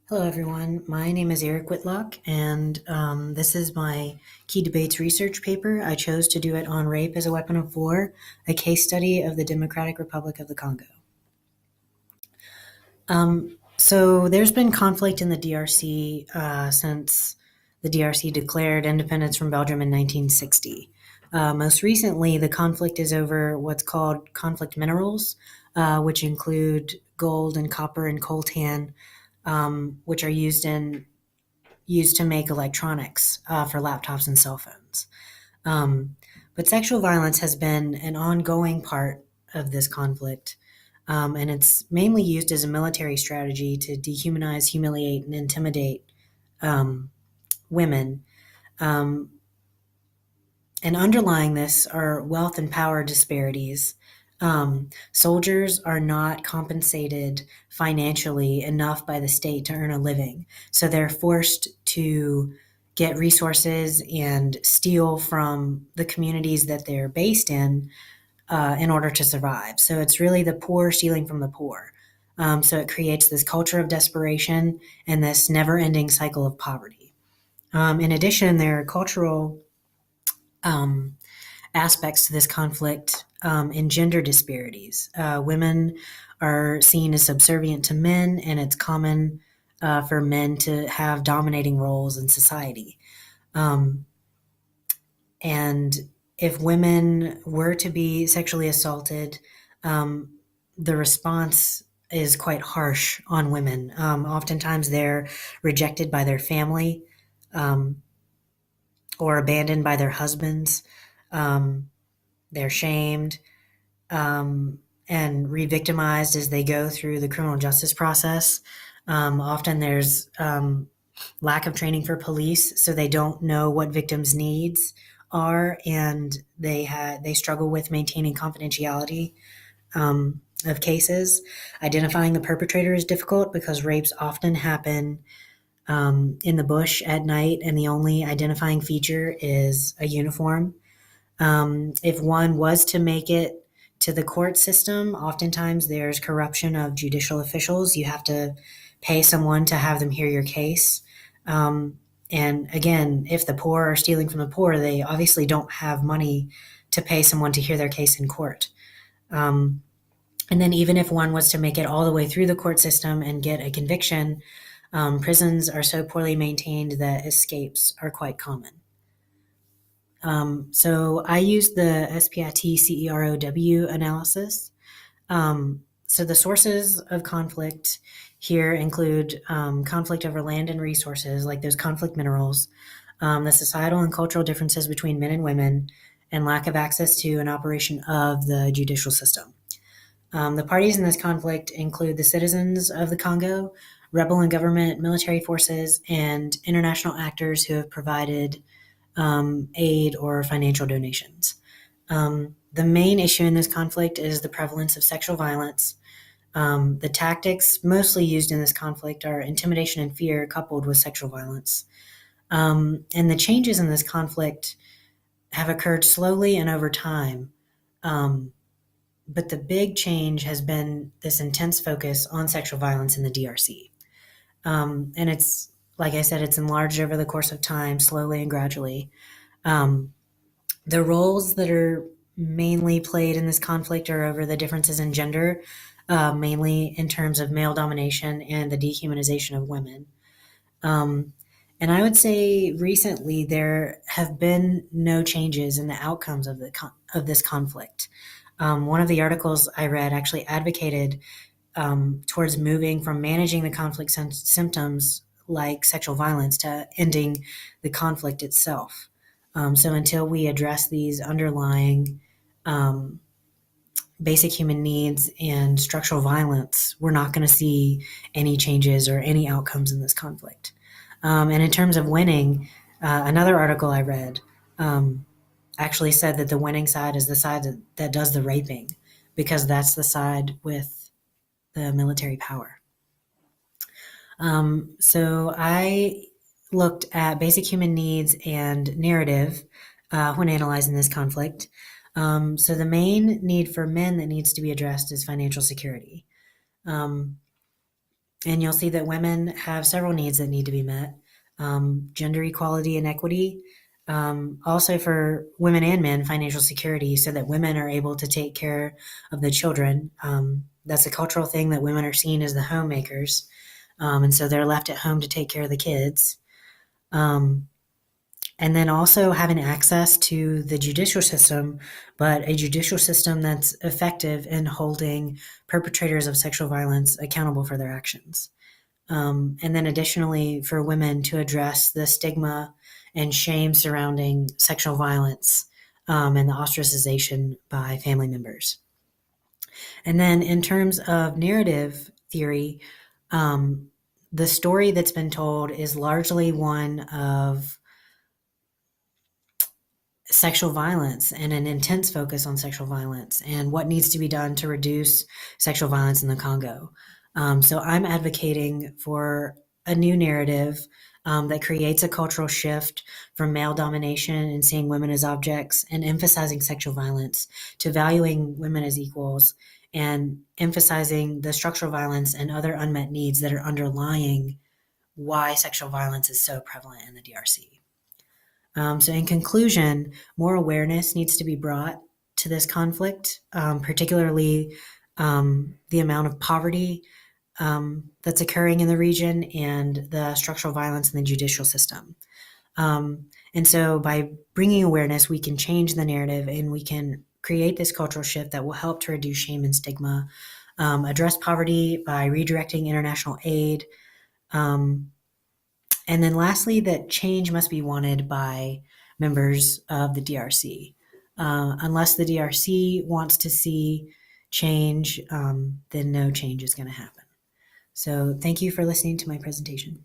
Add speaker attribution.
Speaker 1: Hello, everyone. My name is Eric Whitlock, and this is my key debates research paper. I chose to do it on rape as a weapon of war, a case study of the Democratic Republic of the Congo. So there's been conflict in the DRC since the DRC declared independence from Belgium in 1960. Most recently, the conflict is over what's called conflict minerals, which include gold and copper and coltan, which are used to make electronics for laptops and cell phones. But sexual violence has been an ongoing part of this conflict, and it's mainly used as a military strategy to dehumanize, humiliate, and intimidate women. Um, and underlying this are wealth and power disparities. Soldiers are not compensated financially enough by the state to earn a living, so they're forced to get resources and steal from the communities that they're based in order to survive. So it's really the poor stealing from the poor. So it creates this culture of desperation and this never ending cycle of poverty. In addition, there are cultural um, aspects to this conflict in gender disparities. Women are seen as subservient to men, and it's common for men to have dominating roles in society. Um, and if women were to be sexually assaulted, um, the response is quite harsh on women. Oftentimes, they're rejected by their family um, or abandoned by their husbands. Um, they're shamed and re-victimized as they go through the criminal justice process. Often there's lack of training for police, so they don't know what victims' needs are, and they struggle with maintaining confidentiality of cases. Identifying the perpetrator is difficult because rapes often happen in the bush at night, and the only identifying feature is a uniform. If one was to make it to the court system, oftentimes there's corruption of judicial officials. You have to pay someone to have them hear your case. And again, if the poor are stealing from the poor, they obviously don't have money to pay someone to hear their case in court. Um, and then, even if one was to make it all the way through the court system and get a conviction, prisons are so poorly maintained that escapes are quite common. So I use the SPIT CEROW analysis. So the sources of conflict here include conflict over land and resources, like those conflict minerals, the societal and cultural differences between men and women, and lack of access to and operation of the judicial system. The parties in this conflict include the citizens of the Congo, rebel and government military forces, and international actors who have provided aid or financial donations. The main issue in this conflict is the prevalence of sexual violence. The tactics mostly used in this conflict are intimidation and fear coupled with sexual violence. And the changes in this conflict have occurred slowly and over time. But the big change has been this intense focus on sexual violence in the DRC. And it's, like I said, it's enlarged over the course of time, slowly and gradually. Um, the roles that are mainly played in this conflict are over the differences in gender, mainly in terms of male domination and the dehumanization of women. Um, and I would say recently there have been no changes in the outcomes of of this conflict. One of the articles I read actually advocated towards moving from managing the conflict symptoms like sexual violence to ending the conflict itself. So until we address these underlying basic human needs and structural violence, we're not going to see any changes or any outcomes in this conflict. And in terms of winning, another article I read actually said that the winning side is the side that does the raping, because that's the side with the military power. So I looked at basic human needs and narrative when analyzing this conflict. So the main need for men that needs to be addressed is financial security. Um, And you'll see that women have several needs that need to be met. Gender equality and equity, also for women and men, financial security, so that women are able to take care of the children. That's a cultural thing that women are seen as the homemakers, and so they're left at home to take care of the kids. Um, and then also having access to the judicial system, but a judicial system that's effective in holding perpetrators of sexual violence accountable for their actions. And then additionally, for women to address the stigma and shame surrounding sexual violence, and the ostracization by family members. And then in terms of narrative theory, the story that's been told is largely one of sexual violence and an intense focus on sexual violence and what needs to be done to reduce sexual violence in the Congo. So I'm advocating for a new narrative that creates a cultural shift from male domination and seeing women as objects and emphasizing sexual violence to valuing women as equals and emphasizing the structural violence and other unmet needs that are underlying why sexual violence is so prevalent in the DRC. So, in conclusion, more awareness needs to be brought to this conflict, particularly the amount of poverty that's occurring in the region and the structural violence in the judicial system. And so, by bringing awareness, we can change the narrative and we can create this cultural shift that will help to reduce shame and stigma, address poverty by redirecting international aid. And then lastly, that change must be wanted by members of the DRC. Unless the DRC wants to see change, then no change is going to happen. So thank you for listening to my presentation.